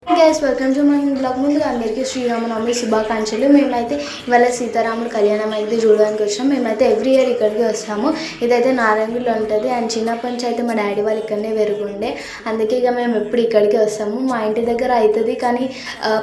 Guys welcome to my blog. ముందుగా అందరికీ శ్రీరామనవమి శుభాకాంక్షలు. మేమైతే ఇవాళ సీతారాముల కళ్యాణం అయితే చూడడానికి వచ్చాము. మేమైతే ఎవ్రీ ఇయర్ ఇక్కడికి వస్తాము. ఇదైతే నారాయణగిరిలో ఉంటుంది. అండ్ చిన్నప్పటి నుంచి అయితే మా డాడీ వాళ్ళు ఇక్కడనే పెరుగుండే, అందుకే ఇక మేము ఎప్పుడు ఇక్కడికి వస్తాము. మా ఇంటి దగ్గర అవుతుంది కానీ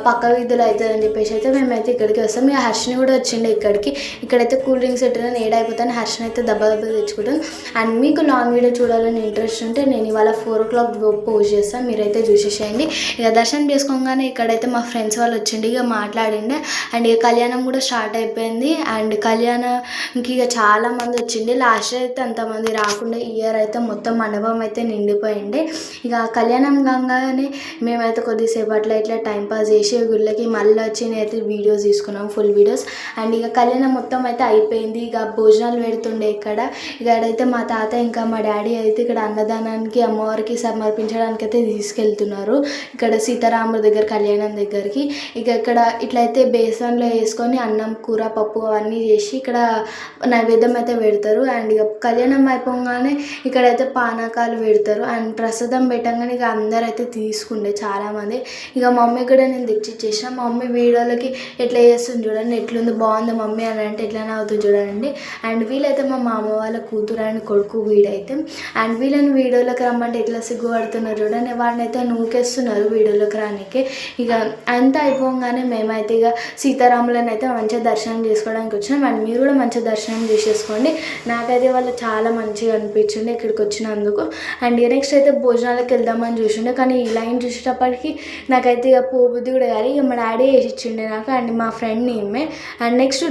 పక్క వీధులు అవుతుంది అని చెప్పేసి అయితే మేమైతే ఇక్కడికి వస్తాము. ఇక హర్షని కూడా వచ్చిండే ఇక్కడికి. ఇక్కడైతే కూల్ డ్రింక్స్ ఎట్లా ఏడైపోతాను హర్షని అయితే దెబ్బ తెచ్చుకుంటాను. అండ్ మీకు లాంగ్ వీడియో చూడాలని ఇంట్రెస్ట్ ఉంటే నేను ఇవాళ 4 o'clock పోస్ట్ చేస్తాను, మీరైతే చూసేసేయండి. ఇక దర్శనం చేసుకోగానే ఇక్కడైతే మా ఫ్రెండ్స్ వాళ్ళు వచ్చిండి, ఇక మాట్లాడిండే. అండ్ ఇక కళ్యాణం కూడా స్టార్ట్ అయిపోయింది. అండ్ కళ్యాణంకి ఇక చాలామంది వచ్చింది. లాస్ట్ అయితే అంతమంది రాకుండా ఇయర్ అయితే మొత్తం మండపం అయితే నిండిపోయింది. ఇక కళ్యాణం కాగానే మేమైతే కొద్దిసేపు అట్లా ఇట్లా టైంపాస్ చేసి గుళ్ళకి మళ్ళీ వచ్చి నేనైతే వీడియోస్ తీసుకున్నాం, ఫుల్ వీడియోస్. అండ్ ఇక కళ్యాణం మొత్తం అయితే అయిపోయింది. ఇక భోజనాలు పెడుతుండే ఇక్కడైతే మా తాత ఇంకా మా డాడీ అయితే ఇక్కడ అన్నదానానికి అమ్మవారికి సమర్పించడానికి అయితే తీసుకెళ్తున్నారు. ఇక్కడ సీతారాముల దగ్గర కళ్యాణం దగ్గరికి. ఇక ఇక్కడ ఇట్లయితే బేసన్లో వేసుకొని అన్నం కూర పప్పు అవన్నీ చేసి ఇక్కడ నైవేద్యం అయితే పెడతారు. అండ్ ఇక కళ్యాణం అయిపోగానే ఇక్కడైతే పానకాలు పెడతారు. అండ్ ప్రసాదం పెట్టగానే ఇక అందరూ అయితే తీసుకుండే చాలామంది. ఇక మమ్మీ కూడా నేను తెచ్చిచ్చేసిన. మా మమ్మీ వీడియోలకి ఎట్లా చేస్తుంది చూడండి, ఎట్లుంది బాగుంది మమ్మీ అని అంటే ఎట్లనే అవుతుంది చూడండి. అండ్ వీళ్ళైతే మా మామ వాళ్ళ కూతురు అండ్ కొడుకు వీడైతే. అండ్ వీళ్ళని వీడియోలోకి రమ్మంటే ఎట్లా సిగ్గుపడుతున్నారు చూడండి, వాళ్ళని అయితే నూకేస్తున్నారు వీడియోలోకి రానికి. ఇక అంతా అయిపోగానే మేమైతే ఇక సీతారాములను అయితే మంచిగా దర్శనం చేసుకోవడానికి వచ్చినాం. అండ్ మీరు కూడా మంచిగా దర్శనం చేసేసుకోండి. నాకైతే వాళ్ళు చాలా మంచిగా అనిపించింది ఇక్కడికి వచ్చినందుకు. అండ్ నెక్స్ట్ అయితే భోజనాలకు వెళ్దామని చూసిండే, కానీ ఈ లైన్ చూసేటప్పటికి నాకైతే ఇక పోబుద్ది కూడా కాదు. ఇక మా డాడీ వేసి ఇచ్చిండే నాకు అండ్ మా ఫ్రెండ్ ఈమె. And next